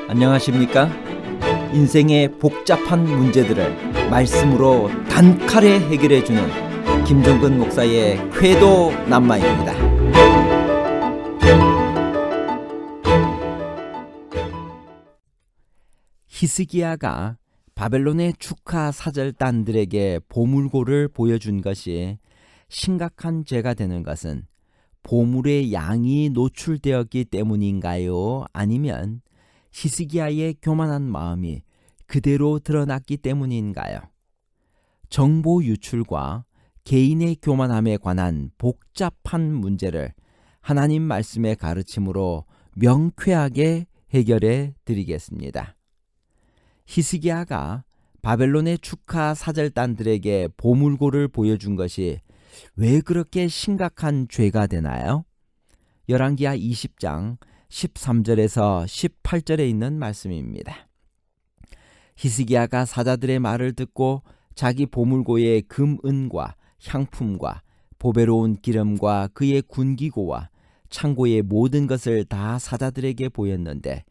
안녕하십니까? 인생의 복잡한 문제들을 말씀으로 단칼에 해결해주는 김종근 목사의 쾌도 남마입니다. 히스기야가 바벨론의 축하 사절단들에게 보물고를 보여준 것이 심각한 죄가 되는 것은 보물의 양이 노출되었기 때문인가요? 아니면 히스기야의 교만한 마음이 그대로 드러났기 때문인가요? 정보 유출과 개인의 교만함에 관한 복잡한 문제를 하나님 말씀의 가르침으로 명쾌하게 해결해 드리겠습니다. 히스기야가 바벨론의 축하 사절단들에게 보물고를 보여준 것이 왜 그렇게 심각한 죄가 되나요? 열왕기하 20장 13절에서 18절에 있는 말씀입니다. 히스기야가 사자들의 말을 듣고 자기 보물고의 금, 은과 향품과 보배로운 기름과 그의 군기고와 창고의 모든 것을 다 사자들에게 보였는데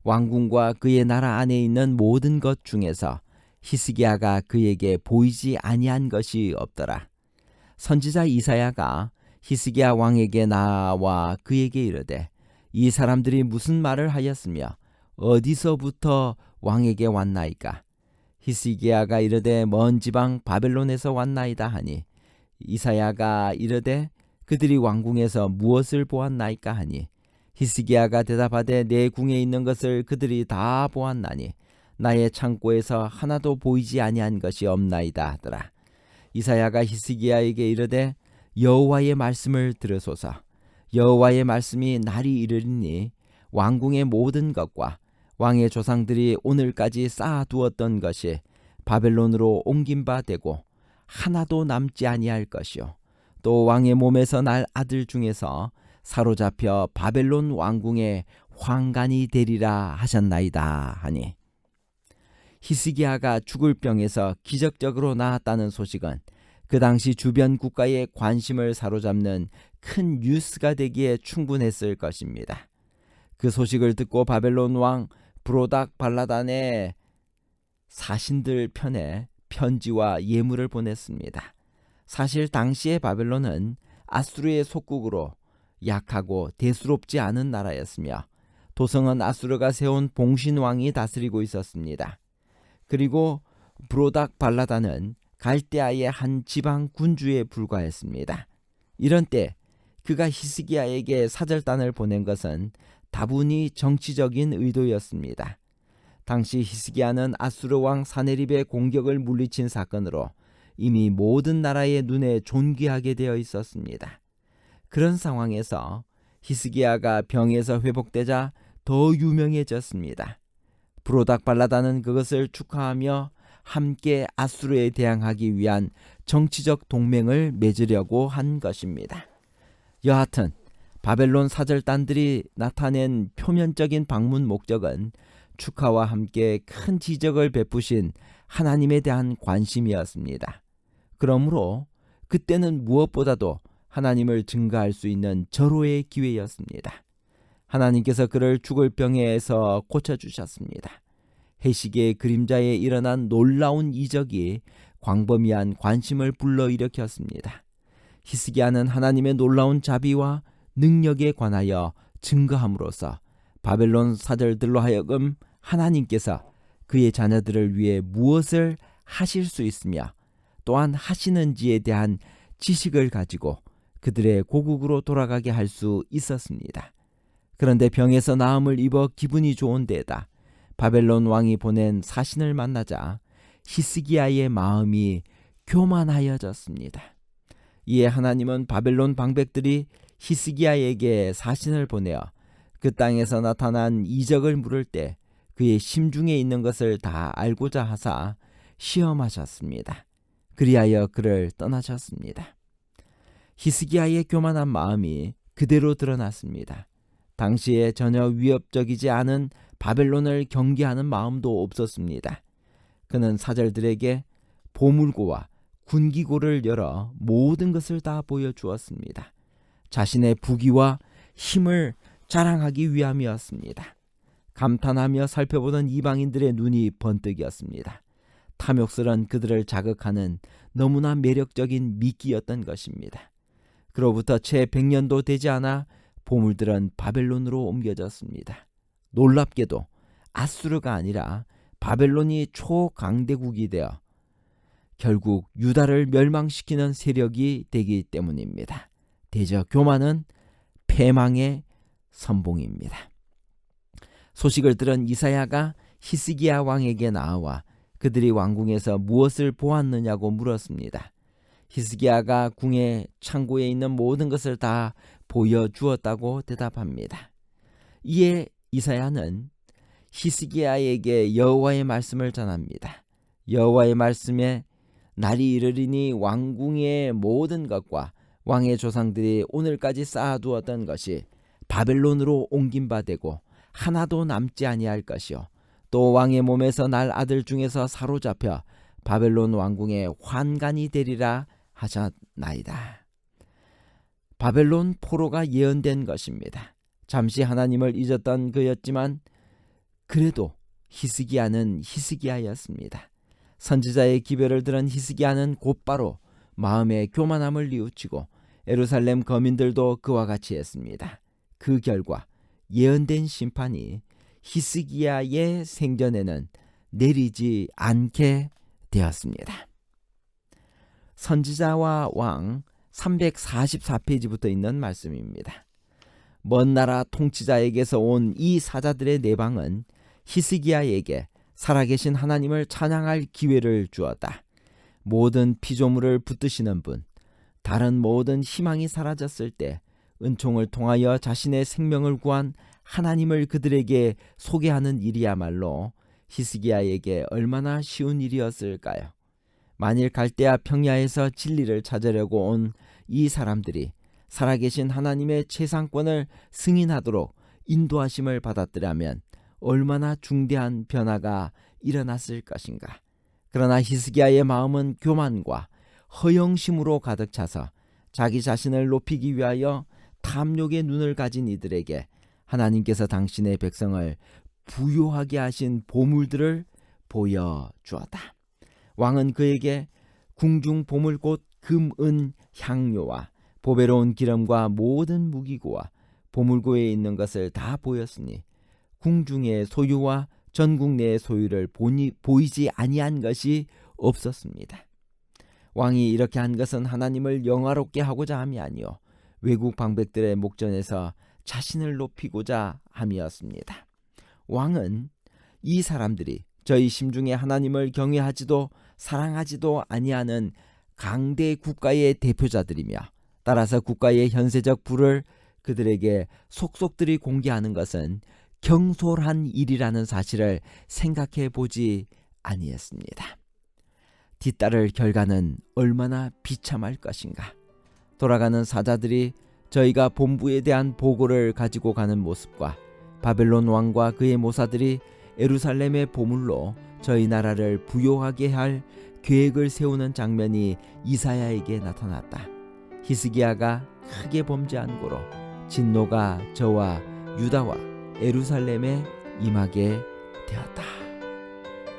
왕궁과 그의 나라 안에 있는 모든 것 중에서 히스기야가 그에게 보이지 아니한 것이 없더라. 선지자 이사야가 히스기야 왕에게 나와 그에게 이르되 이 사람들이 무슨 말을 하였으며 어디서부터 왕에게 왔나이까? 히스기야가 이르되 먼 지방 바벨론에서 왔나이다 하니 이사야가 이르되 그들이 왕궁에서 무엇을 보았나이까 하니 히스기야가 대답하되 내 궁에 있는 것을 그들이 다 보았나니 나의 창고에서 하나도 보이지 아니한 것이 없나이다 하더라. 이사야가 히스기야에게 이르되 여호와의 말씀을 들으소서. 여호와의 말씀이 날이 이르리니 왕궁의 모든 것과 왕의 조상들이 오늘까지 쌓아두었던 것이 바벨론으로 옮긴 바 되고 하나도 남지 아니할 것이요 또 왕의 몸에서 날 아들 중에서 사로잡혀 바벨론 왕궁의 환관이 되리라 하셨나이다 하니 히스기야가 죽을 병에서 기적적으로 나았다는 소식은 그 당시 주변 국가의 관심을 사로잡는 큰 뉴스가 되기에 충분했을 것입니다. 그 소식을 듣고 바벨론 왕 브로닥 발라단의 사신들 편에 편지와 예물을 보냈습니다. 사실 당시의 바벨론은 아수르의 속국으로 약하고 대수롭지 않은 나라였으며 도성은 아수르가 세운 봉신왕이 다스리고 있었습니다. 그리고 브로닥 발라단은 갈대아의 한 지방 군주에 불과했습니다. 이런 때 그가 히스기야에게 사절단을 보낸 것은 다분히 정치적인 의도였습니다. 당시 히스기야는 아수르 왕 사네립의 공격을 물리친 사건으로 이미 모든 나라의 눈에 존귀하게 되어 있었습니다. 그런 상황에서 히스기야가 병에서 회복되자 더 유명해졌습니다. 브로닥 발라단은 그것을 축하하며 함께 아수르에 대항하기 위한 정치적 동맹을 맺으려고 한 것입니다. 여하튼 바벨론 사절단들이 나타낸 표면적인 방문 목적은 축하와 함께 큰 지적을 베푸신 하나님에 대한 관심이었습니다. 그러므로 그때는 무엇보다도 하나님을 증거할 수 있는 절호의 기회였습니다. 하나님께서 그를 죽을 병에서 고쳐주셨습니다. 해시계의 그림자에 일어난 놀라운 이적이 광범위한 관심을 불러일으켰습니다. 히스기야는 하나님의 놀라운 자비와 능력에 관하여 증거함으로써 바벨론 사절들로 하여금 하나님께서 그의 자녀들을 위해 무엇을 하실 수 있으며 또한 하시는지에 대한 지식을 가지고 그들의 고국으로 돌아가게 할 수 있었습니다. 그런데 병에서 나음을 입어 기분이 좋은 데에다 바벨론 왕이 보낸 사신을 만나자 히스기야의 마음이 교만하여졌습니다. 이에 하나님은 바벨론 방백들이 히스기야에게 사신을 보내어 그 땅에서 나타난 이적을 물을 때 그의 심중에 있는 것을 다 알고자 하사 시험하셨습니다. 그리하여 그를 떠나셨습니다. 히스기야의 교만한 마음이 그대로 드러났습니다. 당시에 전혀 위협적이지 않은 바벨론을 경계하는 마음도 없었습니다. 그는 사절들에게 보물고와 군기고를 열어 모든 것을 다 보여주었습니다. 자신의 부귀와 힘을 자랑하기 위함이었습니다. 감탄하며 살펴보던 이방인들의 눈이 번뜩이었습니다. 탐욕스런 그들을 자극하는 너무나 매력적인 미끼였던 것입니다. 그로부터 채 100년도 되지 않아 보물들은 바벨론으로 옮겨졌습니다. 놀랍게도 아수르가 아니라 바벨론이 초강대국이 되어 결국 유다를 멸망시키는 세력이 되기 때문입니다. 대저 교만은 패망의 선봉입니다. 소식을 들은 이사야가 히스기야 왕에게 나와 그들이 왕궁에서 무엇을 보았느냐고 물었습니다. 히스기야가 궁의 창고에 있는 모든 것을 다 보여주었다고 대답합니다. 이에 이사야는 히스기야에게 여호와의 말씀을 전합니다. 여호와의 말씀에 날이 이르리니 왕궁의 모든 것과 왕의 조상들이 오늘까지 쌓아두었던 것이 바벨론으로 옮긴 바 되고 하나도 남지 아니할 것이요 또 왕의 몸에서 날 아들 중에서 사로잡혀 바벨론 왕궁의 환관이 되리라 하셨나이다. 바벨론 포로가 예언된 것입니다. 잠시 하나님을 잊었던 그였지만 그래도 히스기야는 히스기야였습니다. 선지자의 기별을 들은 히스기야는 곧바로 마음의 교만함을 뉘우치고 예루살렘 거민들도 그와 같이 했습니다. 그 결과 예언된 심판이 히스기야의 생전에는 내리지 않게 되었습니다. 선지자와 왕 344페이지부터 있는 말씀입니다. 먼 나라 통치자에게서 온 이 사자들의 내방은 히스기야에게 살아계신 하나님을 찬양할 기회를 주었다. 모든 피조물을 붙드시는 분, 다른 모든 희망이 사라졌을 때 은총을 통하여 자신의 생명을 구한 하나님을 그들에게 소개하는 일이야말로 히스기야에게 얼마나 쉬운 일이었을까요? 만일 갈대아 평야에서 진리를 찾으려고 온 이 사람들이 살아계신 하나님의 최상권을 승인하도록 인도하심을 받았더라면 얼마나 중대한 변화가 일어났을 것인가. 그러나 히스기야의 마음은 교만과 허영심으로 가득 차서 자기 자신을 높이기 위하여 탐욕의 눈을 가진 이들에게 하나님께서 당신의 백성을 부요하게 하신 보물들을 보여주었다. 왕은 그에게 궁중 보물 곧 금, 은, 향료와 보배로운 기름과 모든 무기고와 보물고에 있는 것을 다 보였으니 궁중의 소유와 전국 내의 소유를 보이지 아니한 것이 없었습니다. 왕이 이렇게 한 것은 하나님을 영화롭게 하고자 함이 아니요 외국 방백들의 목전에서 자신을 높이고자 함이었습니다. 왕은 이 사람들이 저희 심중에 하나님을 경외하지도 사랑하지도 아니하는 강대 국가의 대표자들이며 따라서 국가의 현세적 부를 그들에게 속속들이 공개하는 것은 경솔한 일이라는 사실을 생각해 보지 아니했습니다. 뒤따를 결과는 얼마나 비참할 것인가. 돌아가는 사자들이 저희가 본부에 대한 보고를 가지고 가는 모습과 바벨론 왕과 그의 모사들이 예루살렘의 보물로 저희 나라를 부요하게 할 계획을 세우는 장면이 이사야에게 나타났다. 히스기야가 크게 범죄한 고로 진노가 저와 유다와 예루살렘에 임하게 되었다.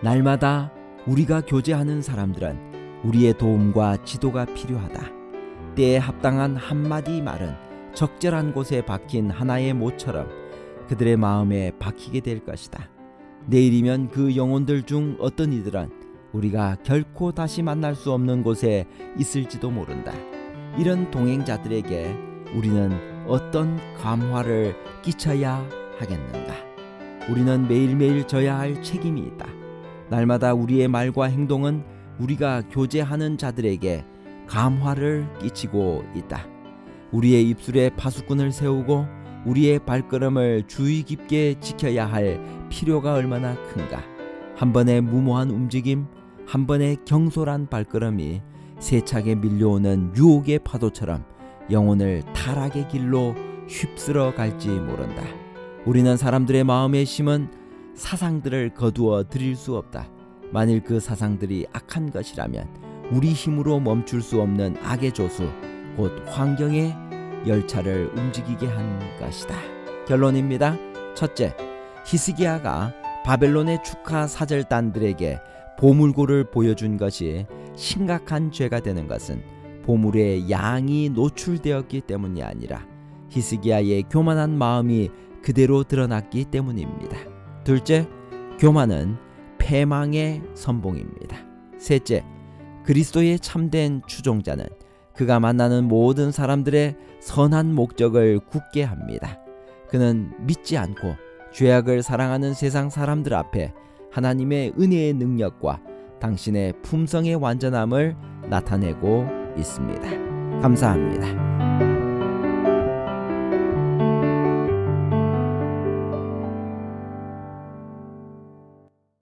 날마다 우리가 교제하는 사람들은 우리의 도움과 지도가 필요하다. 때에 합당한 한마디 말은 적절한 곳에 박힌 하나의 못처럼 그들의 마음에 박히게 될 것이다. 내일이면 그 영혼들 중 어떤 이들은 우리가 결코 다시 만날 수 없는 곳에 있을지도 모른다. 이런 동행자들에게 우리는 어떤 감화를 끼쳐야 하겠는가? 우리는 매일매일 져야 할 책임이 있다. 날마다 우리의 말과 행동은 우리가 교제하는 자들에게 감화를 끼치고 있다. 우리의 입술에 파수꾼을 세우고 우리의 발걸음을 주의 깊게 지켜야 할 필요가 얼마나 큰가. 한 번의 무모한 움직임, 한 번의 경솔한 발걸음이 세차게 밀려오는 유혹의 파도처럼 영혼을 타락의 길로 휩쓸어 갈지 모른다. 우리는 사람들의 마음에 심은 사상들을 거두어 드릴 수 없다. 만일 그 사상들이 악한 것이라면 우리 힘으로 멈출 수 없는 악의 조수, 곧 환경의 열차를 움직이게 한 것이다. 결론입니다. 첫째, 히스기야가 바벨론의 축하 사절단들에게 보물고를 보여준 것이 심각한 죄가 되는 것은 보물의 양이 노출되었기 때문이 아니라 히스기야의 교만한 마음이 그대로 드러났기 때문입니다. 둘째, 교만은 패망의 선봉입니다. 셋째, 그리스도의 참된 추종자는 그가 만나는 모든 사람들의 선한 목적을 굳게 합니다. 그는 믿지 않고 죄악을 사랑하는 세상 사람들 앞에 하나님의 은혜의 능력과 당신의 품성의 완전함을 나타내고 있습니다. 감사합니다.